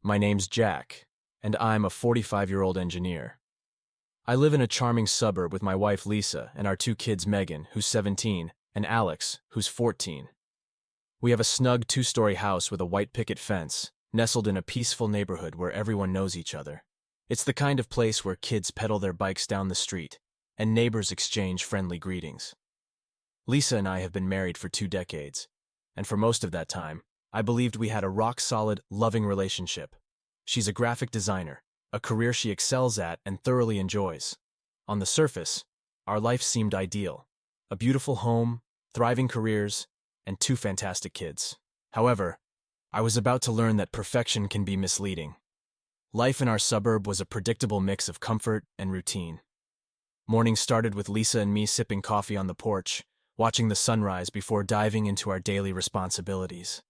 My name's Jack, and I'm a 45-year-old engineer. I live in a charming suburb with my wife Lisa and our two kids Megan, who's 17, and Alex, who's 14. We have a snug two-story house with a white picket fence, nestled in a peaceful neighborhood where everyone knows each other. It's the kind of place where kids pedal their bikes down the street, and neighbors exchange friendly greetings. Lisa and I have been married for 2 decades, and for most of that time, I believed we had a rock-solid, loving relationship. She's a graphic designer, a career she excels at and thoroughly enjoys. On the surface, our life seemed ideal. A beautiful home, thriving careers, and 2 fantastic kids. However, I was about to learn that perfection can be misleading. Life in our suburb was a predictable mix of comfort and routine. Mornings started with Lisa and me sipping coffee on the porch, watching the sunrise before diving into our daily responsibilities.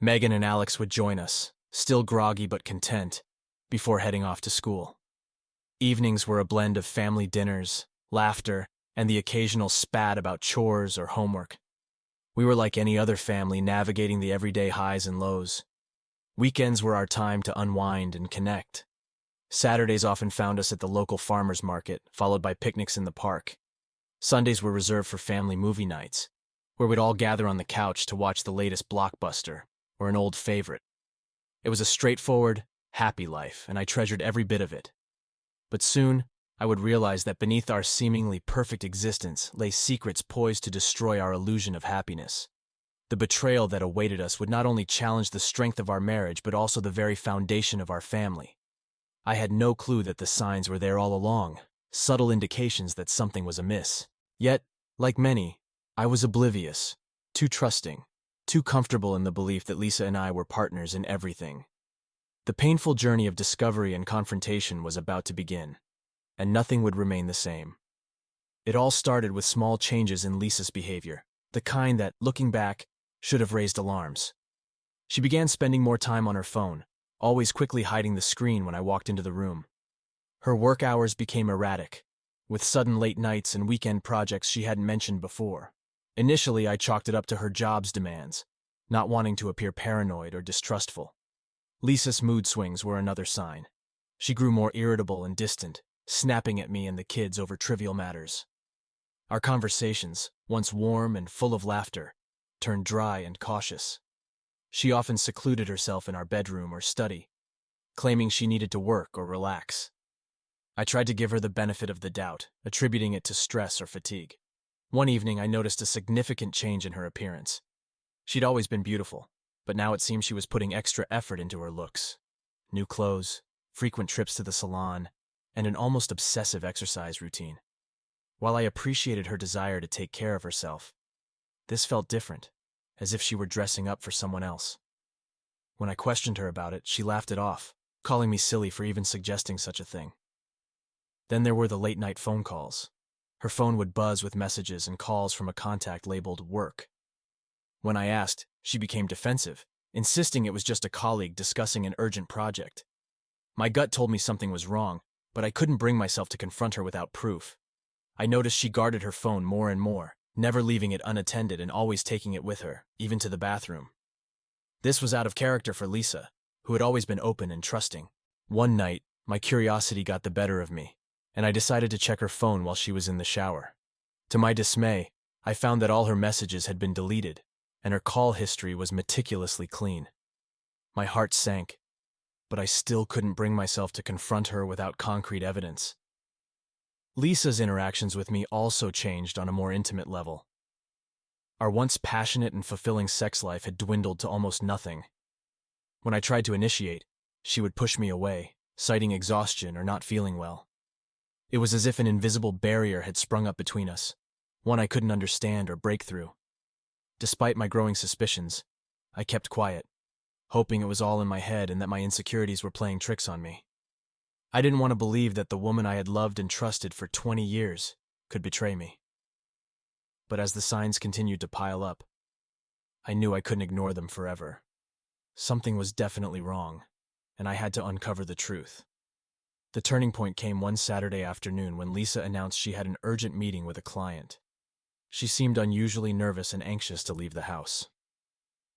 Megan and Alex would join us, still groggy but content, before heading off to school. Evenings were a blend of family dinners, laughter, and the occasional spat about chores or homework. We were like any other family navigating the everyday highs and lows. Weekends were our time to unwind and connect. Saturdays often found us at the local farmers market, followed by picnics in the park. Sundays were reserved for family movie nights, where we'd all gather on the couch to watch the latest blockbuster or an old favorite. It was a straightforward, happy life, and I treasured every bit of it. But soon, I would realize that beneath our seemingly perfect existence lay secrets poised to destroy our illusion of happiness. The betrayal that awaited us would not only challenge the strength of our marriage but also the very foundation of our family. I had no clue that the signs were there all along, subtle indications that something was amiss. Yet, like many, I was oblivious, too trusting, too comfortable in the belief that Lisa and I were partners in everything. The painful journey of discovery and confrontation was about to begin, and nothing would remain the same. It all started with small changes in Lisa's behavior, the kind that, looking back, should have raised alarms. She began spending more time on her phone, always quickly hiding the screen when I walked into the room. Her work hours became erratic, with sudden late nights and weekend projects she hadn't mentioned before. Initially, I chalked it up to her job's demands, not wanting to appear paranoid or distrustful. Lisa's mood swings were another sign. She grew more irritable and distant, snapping at me and the kids over trivial matters. Our conversations, once warm and full of laughter, turned dry and cautious. She often secluded herself in our bedroom or study, claiming she needed to work or relax. I tried to give her the benefit of the doubt, attributing it to stress or fatigue. One evening, I noticed a significant change in her appearance. She'd always been beautiful, but now it seemed she was putting extra effort into her looks. New clothes, frequent trips to the salon, and an almost obsessive exercise routine. While I appreciated her desire to take care of herself, this felt different, as if she were dressing up for someone else. When I questioned her about it, she laughed it off, calling me silly for even suggesting such a thing. Then there were the late-night phone calls. Her phone would buzz with messages and calls from a contact labeled work. When I asked, she became defensive, insisting it was just a colleague discussing an urgent project. My gut told me something was wrong, but I couldn't bring myself to confront her without proof. I noticed she guarded her phone more and more, never leaving it unattended and always taking it with her, even to the bathroom. This was out of character for Lisa, who had always been open and trusting. One night, my curiosity got the better of me, and I decided to check her phone while she was in the shower. To my dismay, I found that all her messages had been deleted, and her call history was meticulously clean. My heart sank, but I still couldn't bring myself to confront her without concrete evidence. Lisa's interactions with me also changed on a more intimate level. Our once passionate and fulfilling sex life had dwindled to almost nothing. When I tried to initiate, she would push me away, citing exhaustion or not feeling well. It was as if an invisible barrier had sprung up between us, one I couldn't understand or break through. Despite my growing suspicions, I kept quiet, hoping it was all in my head and that my insecurities were playing tricks on me. I didn't want to believe that the woman I had loved and trusted for 20 years could betray me. But as the signs continued to pile up, I knew I couldn't ignore them forever. Something was definitely wrong, and I had to uncover the truth. The turning point came one Saturday afternoon when Lisa announced she had an urgent meeting with a client. She seemed unusually nervous and anxious to leave the house.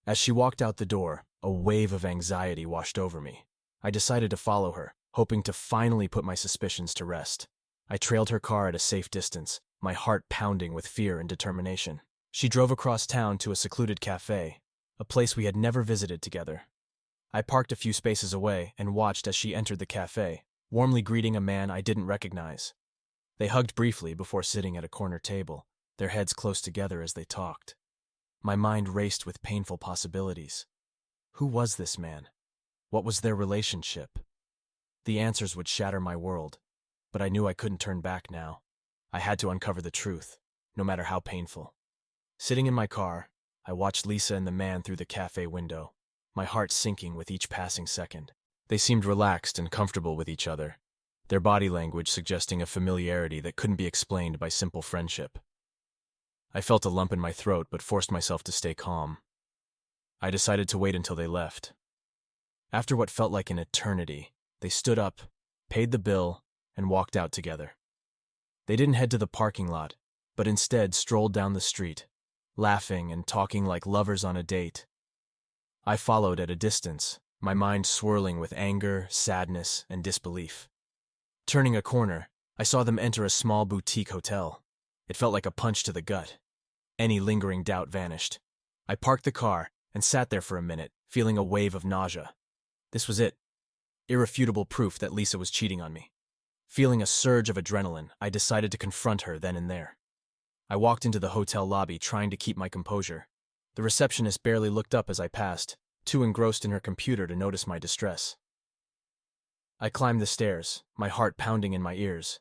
As she walked out the door, a wave of anxiety washed over me. I decided to follow her, hoping to finally put my suspicions to rest. I trailed her car at a safe distance, my heart pounding with fear and determination. She drove across town to a secluded cafe, a place we had never visited together. I parked a few spaces away and watched as she entered the cafe, warmly greeting a man I didn't recognize. They hugged briefly before sitting at a corner table, their heads close together as they talked. My mind raced with painful possibilities. Who was this man? What was their relationship? The answers would shatter my world, but I knew I couldn't turn back now. I had to uncover the truth, no matter how painful. Sitting in my car, I watched Lisa and the man through the cafe window, my heart sinking with each passing second. They seemed relaxed and comfortable with each other, their body language suggesting a familiarity that couldn't be explained by simple friendship. I felt a lump in my throat but forced myself to stay calm. I decided to wait until they left. After what felt like an eternity, they stood up, paid the bill, and walked out together. They didn't head to the parking lot, but instead strolled down the street, laughing and talking like lovers on a date. I followed at a distance, my mind swirling with anger, sadness, and disbelief. Turning a corner, I saw them enter a small boutique hotel. It felt like a punch to the gut. Any lingering doubt vanished. I parked the car and sat there for a minute, feeling a wave of nausea. This was it. Irrefutable proof that Lisa was cheating on me. Feeling a surge of adrenaline, I decided to confront her then and there. I walked into the hotel lobby trying to keep my composure. The receptionist barely looked up as I passed, too engrossed in her computer to notice my distress. I climbed the stairs, my heart pounding in my ears.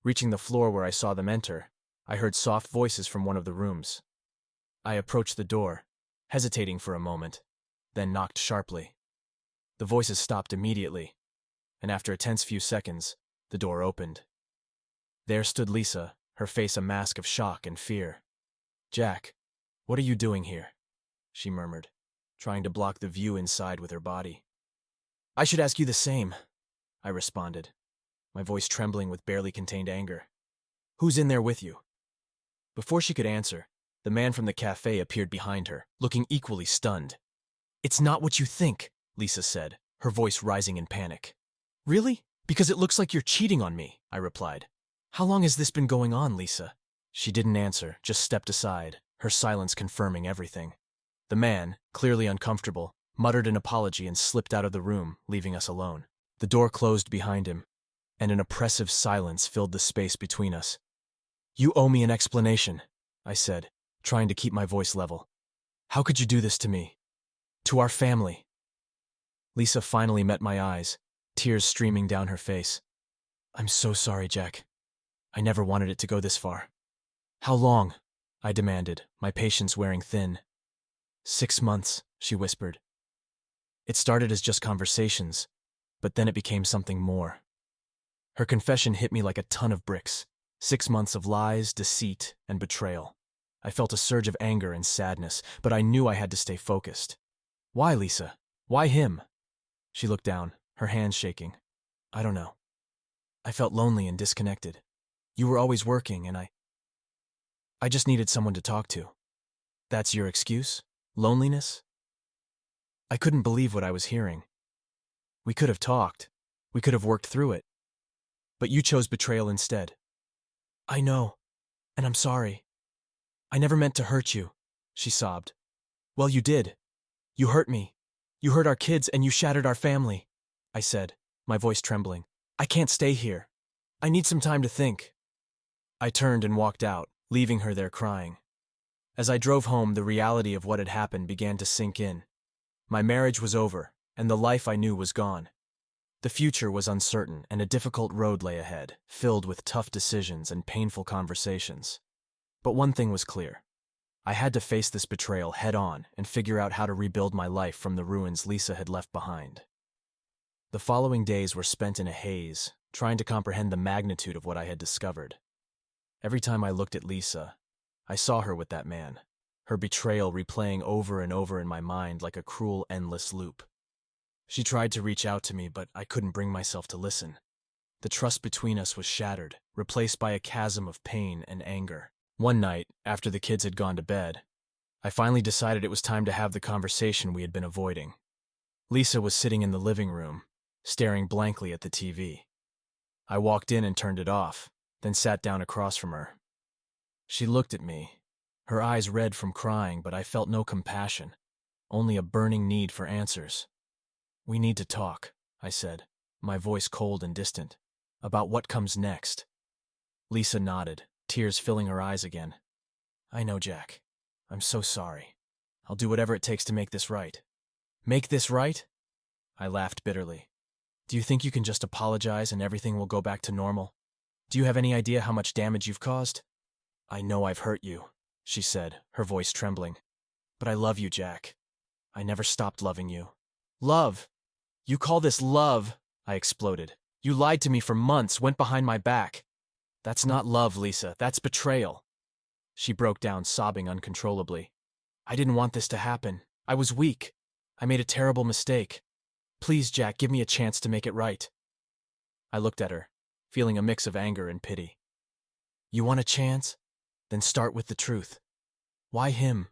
Reaching the floor where I saw them enter, I heard soft voices from one of the rooms. I approached the door, hesitating for a moment, then knocked sharply. The voices stopped immediately, and after a tense few seconds, the door opened. There stood Lisa, her face a mask of shock and fear. "Jack, what are you doing here?" she murmured, trying to block the view inside with her body. "I should ask you the same," I responded, my voice trembling with barely contained anger. "Who's in there with you?" Before she could answer, the man from the cafe appeared behind her, looking equally stunned. "It's not what you think," Lisa said, her voice rising in panic. "Really? Because it looks like you're cheating on me," I replied. "How long has this been going on, Lisa?" She didn't answer, just stepped aside, her silence confirming everything. The man, clearly uncomfortable, muttered an apology and slipped out of the room, leaving us alone. The door closed behind him, and an oppressive silence filled the space between us. "You owe me an explanation," I said, trying to keep my voice level. "How could you do this to me? To our family?" Lisa finally met my eyes, tears streaming down her face. "I'm so sorry, Jack. I never wanted it to go this far." "How long?" I demanded, my patience wearing thin. 6 months, she whispered. It started as just conversations, but then it became something more. Her confession hit me like a ton of bricks. 6 months of lies, deceit, and betrayal. I felt a surge of anger and sadness, but I knew I had to stay focused. "Why, Lisa? Why him?" She looked down, her hands shaking. "I don't know. I felt lonely and disconnected. You were always working, and I just needed someone to talk to." "That's your excuse? Loneliness?" I couldn't believe what I was hearing. "We could have talked. We could have worked through it. But you chose betrayal instead." "I know, and I'm sorry. I never meant to hurt you," she sobbed. "Well, you did. You hurt me. You hurt our kids and you shattered our family," I said, my voice trembling. "I can't stay here. I need some time to think." I turned and walked out, leaving her there crying. As I drove home, the reality of what had happened began to sink in. My marriage was over, and the life I knew was gone. The future was uncertain, and a difficult road lay ahead, filled with tough decisions and painful conversations. But one thing was clear. I had to face this betrayal head-on and figure out how to rebuild my life from the ruins Lisa had left behind. The following days were spent in a haze, trying to comprehend the magnitude of what I had discovered. Every time I looked at Lisa, I saw her with that man, her betrayal replaying over and over in my mind like a cruel, endless loop. She tried to reach out to me, but I couldn't bring myself to listen. The trust between us was shattered, replaced by a chasm of pain and anger. One night, after the kids had gone to bed, I finally decided it was time to have the conversation we had been avoiding. Lisa was sitting in the living room, staring blankly at the TV. I walked in and turned it off, then sat down across from her. She looked at me, her eyes red from crying, but I felt no compassion, only a burning need for answers. "We need to talk," I said, my voice cold and distant, "about what comes next." Lisa nodded, tears filling her eyes again. "I know, Jack. I'm so sorry. I'll do whatever it takes to make this right." "Make this right?" I laughed bitterly. "Do you think you can just apologize and everything will go back to normal? Do you have any idea how much damage you've caused?" "I know I've hurt you," she said, her voice trembling. "But I love you, Jack. I never stopped loving you." "Love? You call this love?" I exploded. "You lied to me for months, went behind my back." "That's not love, Lisa. That's betrayal." She broke down, sobbing uncontrollably. "I didn't want this to happen. I was weak. I made a terrible mistake. Please, Jack, give me a chance to make it right." I looked at her, feeling a mix of anger and pity. "You want a chance? Then start with the truth. Why him?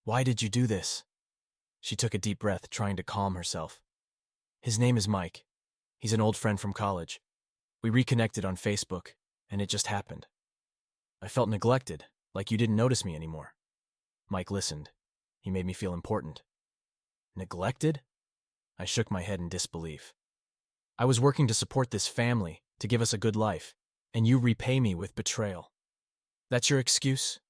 Why did you do this?" She took a deep breath, trying to calm herself. "His name is Mike. He's an old friend from college. We reconnected on Facebook, and it just happened. I felt neglected, like you didn't notice me anymore." Mike listened. He made me feel important. "Neglected?" I shook my head in disbelief. "I was working to support this family, to give us a good life, and you repay me with betrayal. That's your excuse?"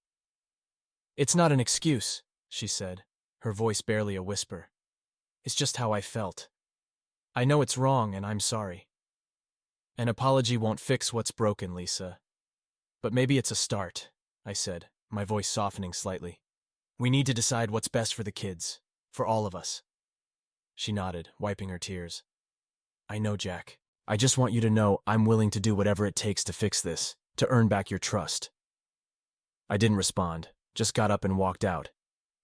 "It's not an excuse," she said, her voice barely a whisper. "It's just how I felt. I know it's wrong, and I'm sorry. An apology won't fix what's broken, Lisa. But maybe it's a start," I said, my voice softening slightly. "We need to decide what's best for the kids, for all of us." She nodded, wiping her tears. "I know, Jack. I just want you to know I'm willing to do whatever it takes to fix this, to earn back your trust." I didn't respond, just got up and walked out,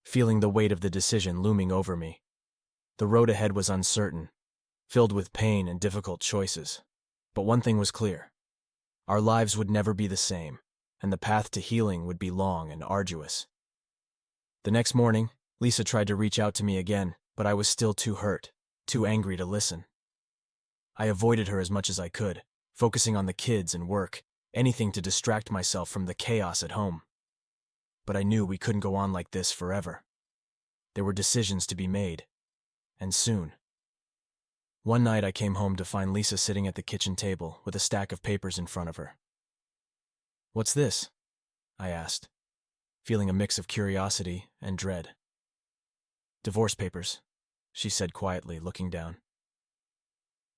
feeling the weight of the decision looming over me. The road ahead was uncertain, filled with pain and difficult choices. But one thing was clear. Our lives would never be the same, and the path to healing would be long and arduous. The next morning, Lisa tried to reach out to me again, but I was still too hurt, too angry to listen. I avoided her as much as I could, focusing on the kids and work, anything to distract myself from the chaos at home. But I knew we couldn't go on like this forever. There were decisions to be made, and soon. One night I came home to find Lisa sitting at the kitchen table with a stack of papers in front of her. "What's this?" I asked, feeling a mix of curiosity and dread. "Divorce papers," she said quietly, looking down.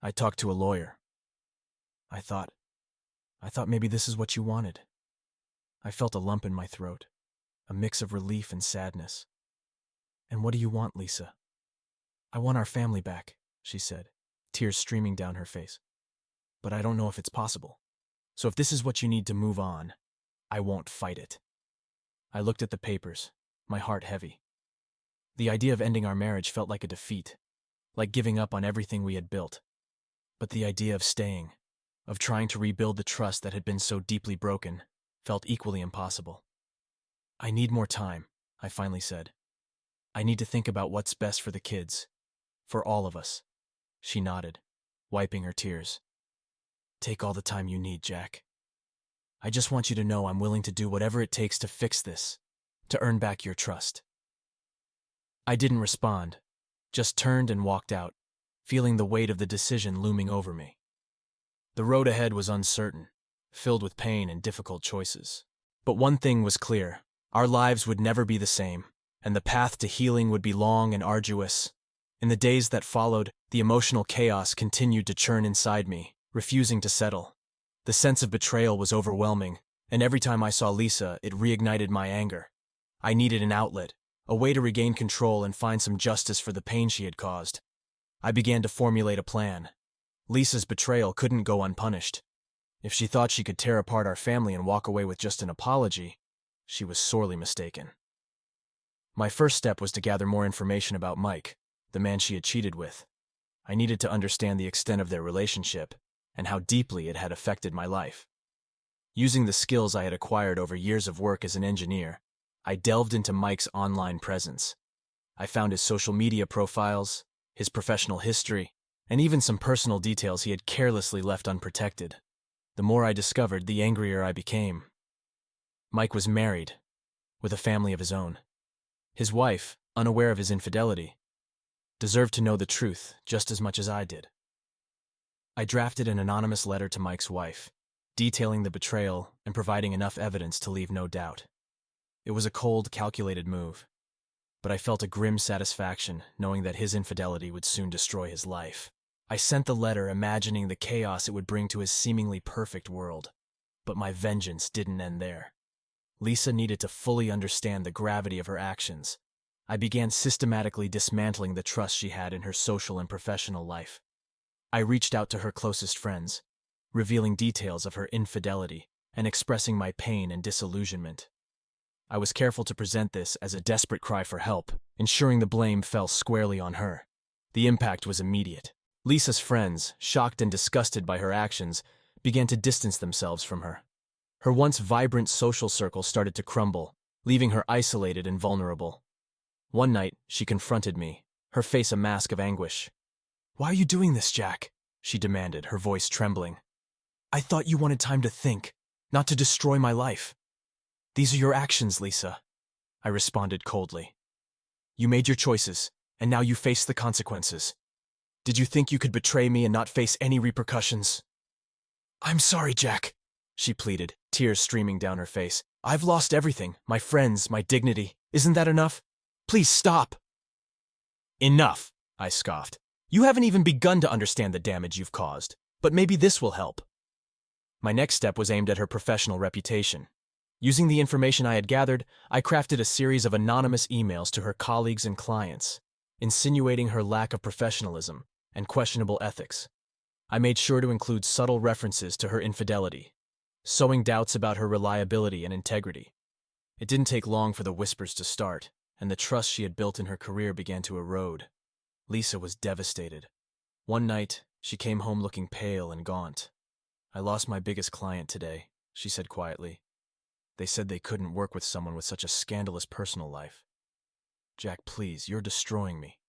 "I talked to a lawyer. I thought maybe this is what you wanted." I felt a lump in my throat, a mix of relief and sadness. "And what do you want, Lisa?" "I want our family back," she said, tears streaming down her face. "But I don't know if it's possible. So if this is what you need to move on, I won't fight it." I looked at the papers, my heart heavy. The idea of ending our marriage felt like a defeat, like giving up on everything we had built. But the idea of staying, of trying to rebuild the trust that had been so deeply broken, felt equally impossible. "I need more time," I finally said. "I need to think about what's best for the kids, for all of us." She nodded, wiping her tears. "Take all the time you need, Jack. I just want you to know I'm willing to do whatever it takes to fix this, to earn back your trust." I didn't respond, just turned and walked out, feeling the weight of the decision looming over me. The road ahead was uncertain, filled with pain and difficult choices. But one thing was clear: our lives would never be the same, and the path to healing would be long and arduous. In the days that followed, the emotional chaos continued to churn inside me, refusing to settle. The sense of betrayal was overwhelming, and every time I saw Lisa, it reignited my anger. I needed an outlet, a way to regain control and find some justice for the pain she had caused. I began to formulate a plan. Lisa's betrayal couldn't go unpunished. If she thought she could tear apart our family and walk away with just an apology, she was sorely mistaken. My first step was to gather more information about Mike, the man she had cheated with. I needed to understand the extent of their relationship and how deeply it had affected my life. Using the skills I had acquired over years of work as an engineer, I delved into Mike's online presence. I found his social media profiles, his professional history, and even some personal details he had carelessly left unprotected. The more I discovered, the angrier I became. Mike was married, with a family of his own. His wife, unaware of his infidelity, deserved to know the truth just as much as I did. I drafted an anonymous letter to Mike's wife, detailing the betrayal and providing enough evidence to leave no doubt. It was a cold, calculated move, but I felt a grim satisfaction knowing that his infidelity would soon destroy his life. I sent the letter imagining the chaos it would bring to his seemingly perfect world, but my vengeance didn't end there. Lisa needed to fully understand the gravity of her actions. I began systematically dismantling the trust she had in her social and professional life. I reached out to her closest friends, revealing details of her infidelity and expressing my pain and disillusionment. I was careful to present this as a desperate cry for help, ensuring the blame fell squarely on her. The impact was immediate. Lisa's friends, shocked and disgusted by her actions, began to distance themselves from her. Her once vibrant social circle started to crumble, leaving her isolated and vulnerable. One night, she confronted me, her face a mask of anguish. "Why are you doing this, Jack?" she demanded, her voice trembling. "I thought you wanted time to think, not to destroy my life." "These are your actions, Lisa," I responded coldly. "You made your choices, and now you face the consequences. Did you think you could betray me and not face any repercussions?" "I'm sorry, Jack," she pleaded, tears streaming down her face. "I've lost everything, my friends, my dignity. Isn't that enough? Please stop." "Enough," I scoffed. "You haven't even begun to understand the damage you've caused, but maybe this will help." My next step was aimed at her professional reputation. Using the information I had gathered, I crafted a series of anonymous emails to her colleagues and clients, insinuating her lack of professionalism and questionable ethics. I made sure to include subtle references to her infidelity, sowing doubts about her reliability and integrity. It didn't take long for the whispers to start, and the trust she had built in her career began to erode. Lisa was devastated. One night, she came home looking pale and gaunt. "I lost my biggest client today," she said quietly. "They said they couldn't work with someone with such a scandalous personal life. Jack, please, you're destroying me."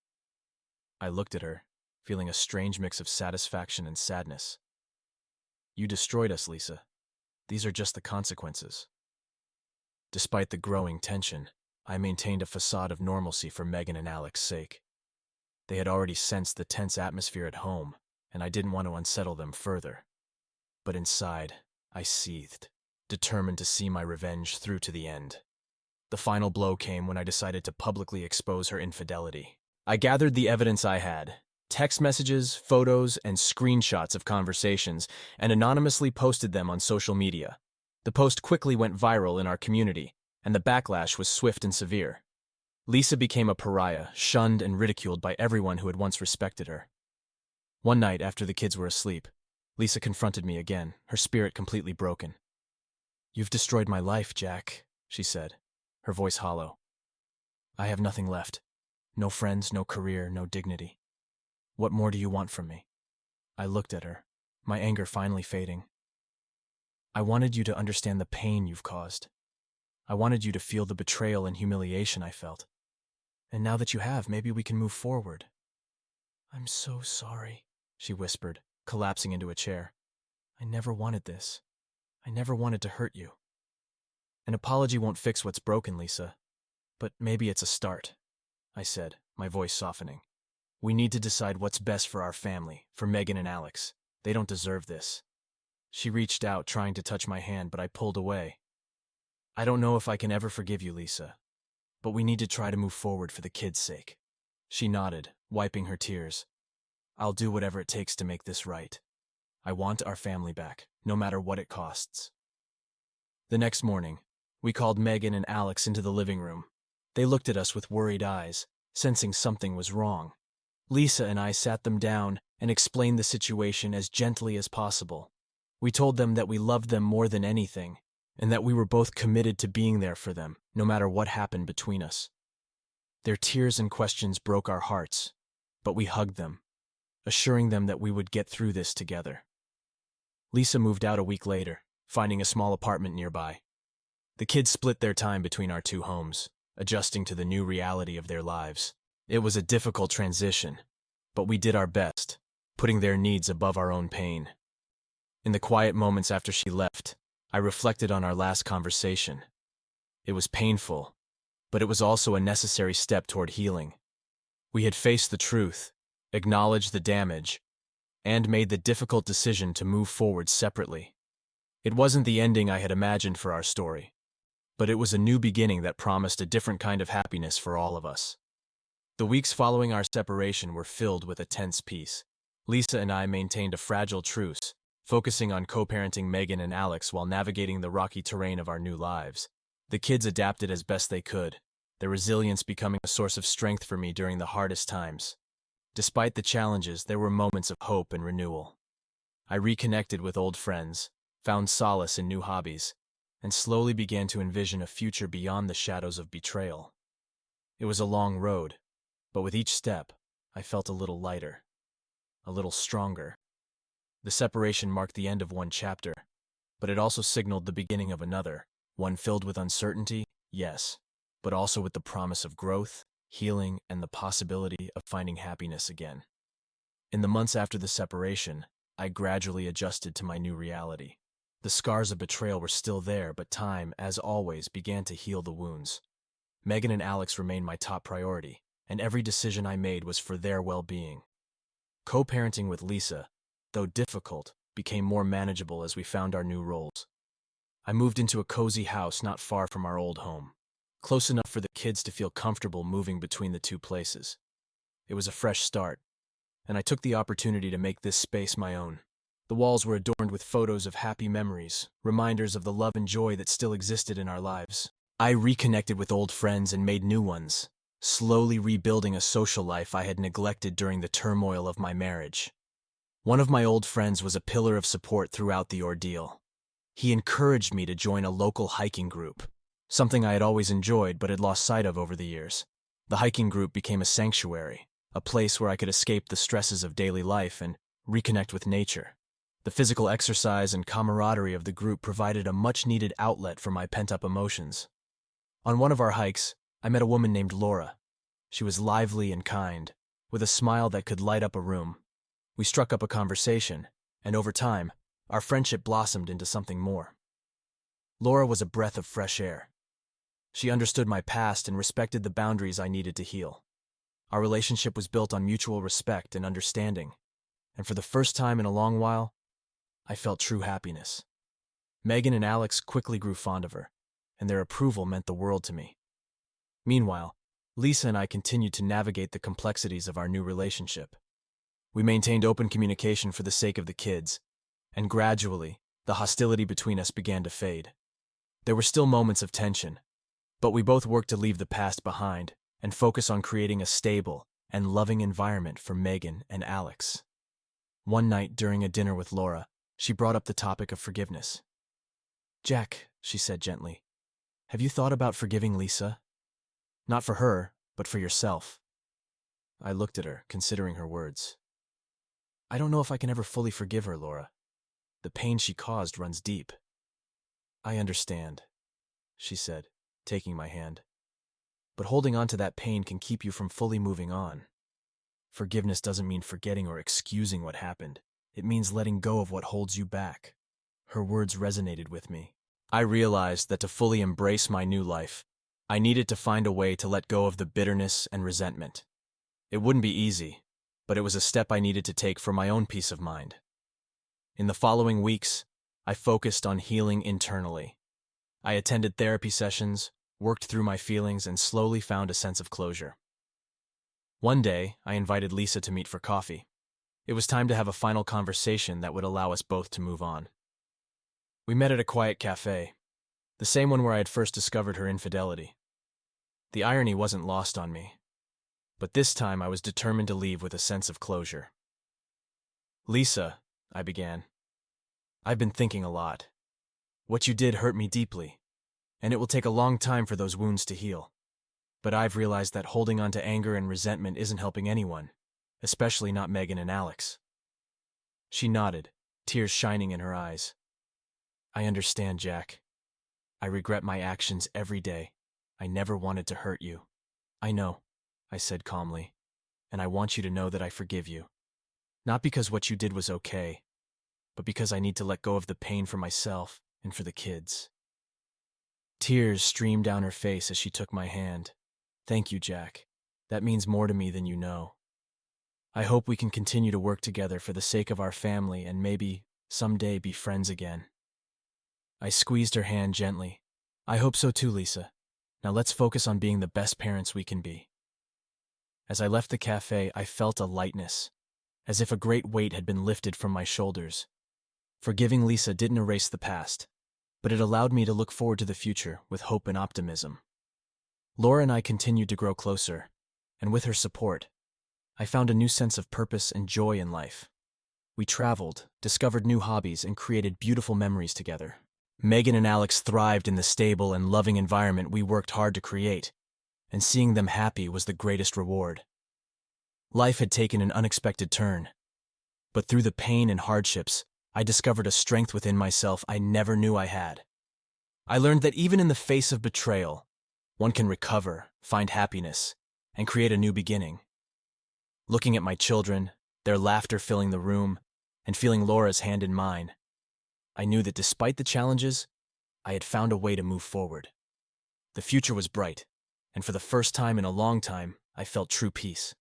I looked at her, feeling a strange mix of satisfaction and sadness. "You destroyed us, Lisa. These are just the consequences." Despite the growing tension, I maintained a facade of normalcy for Megan and Alex's sake. They had already sensed the tense atmosphere at home, and I didn't want to unsettle them further. But inside, I seethed, determined to see my revenge through to the end. The final blow came when I decided to publicly expose her infidelity. I gathered the evidence I had, text messages, photos, and screenshots of conversations, and anonymously posted them on social media. The post quickly went viral in our community, and the backlash was swift and severe. Lisa became a pariah, shunned and ridiculed by everyone who had once respected her. One night, after the kids were asleep, Lisa confronted me again, her spirit completely broken. "You've destroyed my life, Jack," she said, her voice hollow. "I have nothing left. No friends, no career, no dignity. What more do you want from me?" I looked at her, my anger finally fading. "I wanted you to understand the pain you've caused. I wanted you to feel the betrayal and humiliation I felt. And now that you have, maybe we can move forward." "I'm so sorry," she whispered, collapsing into a chair. "I never wanted this. I never wanted to hurt you." "An apology won't fix what's broken, Lisa. But maybe it's a start," I said, my voice softening. "We need to decide what's best for our family, for Megan and Alex. They don't deserve this." She reached out, trying to touch my hand, but I pulled away. "I don't know if I can ever forgive you, Lisa, but we need to try to move forward for the kids' sake." She nodded, wiping her tears. "I'll do whatever it takes to make this right. I want our family back, no matter what it costs." The next morning, we called Megan and Alex into the living room. They looked at us with worried eyes, sensing something was wrong. Lisa and I sat them down and explained the situation as gently as possible. We told them that we loved them more than anything, and that we were both committed to being there for them, no matter what happened between us. Their tears and questions broke our hearts, but we hugged them, assuring them that we would get through this together. Lisa moved out a week later, finding a small apartment nearby. The kids split their time between our two homes, adjusting to the new reality of their lives. It was a difficult transition, but we did our best, putting their needs above our own pain. In the quiet moments after she left, I reflected on our last conversation. It was painful, but it was also a necessary step toward healing. We had faced the truth, acknowledged the damage, and made the difficult decision to move forward separately. It wasn't the ending I had imagined for our story, but it was a new beginning that promised a different kind of happiness for all of us. The weeks following our separation were filled with a tense peace. Lisa and I maintained a fragile truce, focusing on co-parenting Megan and Alex while navigating the rocky terrain of our new lives. The kids adapted as best they could, their resilience becoming a source of strength for me during the hardest times. Despite the challenges, there were moments of hope and renewal. I reconnected with old friends, found solace in new hobbies, and slowly began to envision a future beyond the shadows of betrayal. It was a long road, but with each step, I felt a little lighter, a little stronger. The separation marked the end of one chapter, but it also signaled the beginning of another, one filled with uncertainty, yes, but also with the promise of growth, healing, and the possibility of finding happiness again. In the months after the separation, I gradually adjusted to my new reality. The scars of betrayal were still there, but time, as always, began to heal the wounds. Megan and Alex remained my top priority, and every decision I made was for their well-being. Co-parenting with Lisa, though difficult, became more manageable as we found our new roles. I moved into a cozy house not far from our old home, close enough for the kids to feel comfortable moving between the two places. It was a fresh start, and I took the opportunity to make this space my own. The walls were adorned with photos of happy memories, reminders of the love and joy that still existed in our lives. I reconnected with old friends and made new ones, slowly rebuilding a social life I had neglected during the turmoil of my marriage. One of my old friends was a pillar of support throughout the ordeal. He encouraged me to join a local hiking group, something I had always enjoyed but had lost sight of over the years. The hiking group became a sanctuary, a place where I could escape the stresses of daily life and reconnect with nature. The physical exercise and camaraderie of the group provided a much-needed outlet for my pent-up emotions. On one of our hikes, I met a woman named Laura. She was lively and kind, with a smile that could light up a room. We struck up a conversation, and over time, our friendship blossomed into something more. Laura was a breath of fresh air. She understood my past and respected the boundaries I needed to heal. Our relationship was built on mutual respect and understanding, and for the first time in a long while, I felt true happiness. Megan and Alex quickly grew fond of her, and their approval meant the world to me. Meanwhile, Lisa and I continued to navigate the complexities of our new relationship. We maintained open communication for the sake of the kids, and gradually, the hostility between us began to fade. There were still moments of tension, but we both worked to leave the past behind and focus on creating a stable and loving environment for Megan and Alex. One night during a dinner with Laura, she brought up the topic of forgiveness. "Jack," she said gently, "have you thought about forgiving Lisa? Not for her, but for yourself." I looked at her, considering her words. "I don't know if I can ever fully forgive her, Laura. The pain she caused runs deep." "I understand," she said, taking my hand. "But holding on to that pain can keep you from fully moving on. Forgiveness doesn't mean forgetting or excusing what happened. It means letting go of what holds you back." Her words resonated with me. I realized that to fully embrace my new life, I needed to find a way to let go of the bitterness and resentment. It wouldn't be easy, but it was a step I needed to take for my own peace of mind. In the following weeks, I focused on healing internally. I attended therapy sessions, worked through my feelings, and slowly found a sense of closure. One day, I invited Lisa to meet for coffee. It was time to have a final conversation that would allow us both to move on. We met at a quiet cafe, the same one where I had first discovered her infidelity. The irony wasn't lost on me, but this time I was determined to leave with a sense of closure. "Lisa," I began, "I've been thinking a lot. What you did hurt me deeply, and it will take a long time for those wounds to heal. But I've realized that holding on to anger and resentment isn't helping anyone, especially not Megan and Alex." She nodded, tears shining in her eyes. "I understand, Jack. I regret my actions every day. I never wanted to hurt you." "I know," I said calmly, "and I want you to know that I forgive you." Not because what you did was okay, but because I need to let go of the pain for myself and for the kids. Tears streamed down her face as she took my hand. Thank you, Jack. That means more to me than you know. I hope we can continue to work together for the sake of our family and maybe someday be friends again. I squeezed her hand gently. I hope so too, Lisa. Now let's focus on being the best parents we can be. As I left the cafe, I felt a lightness, as if a great weight had been lifted from my shoulders. Forgiving Lisa didn't erase the past, but it allowed me to look forward to the future with hope and optimism. Laura and I continued to grow closer, and with her support, I found a new sense of purpose and joy in life. We traveled, discovered new hobbies, and created beautiful memories together. Megan and Alex thrived in the stable and loving environment we worked hard to create, and seeing them happy was the greatest reward. Life had taken an unexpected turn, but through the pain and hardships, I discovered a strength within myself I never knew I had. I learned that even in the face of betrayal, one can recover, find happiness, and create a new beginning. Looking at my children, their laughter filling the room, and feeling Laura's hand in mine, I knew that despite the challenges, I had found a way to move forward. The future was bright, and for the first time in a long time, I felt true peace.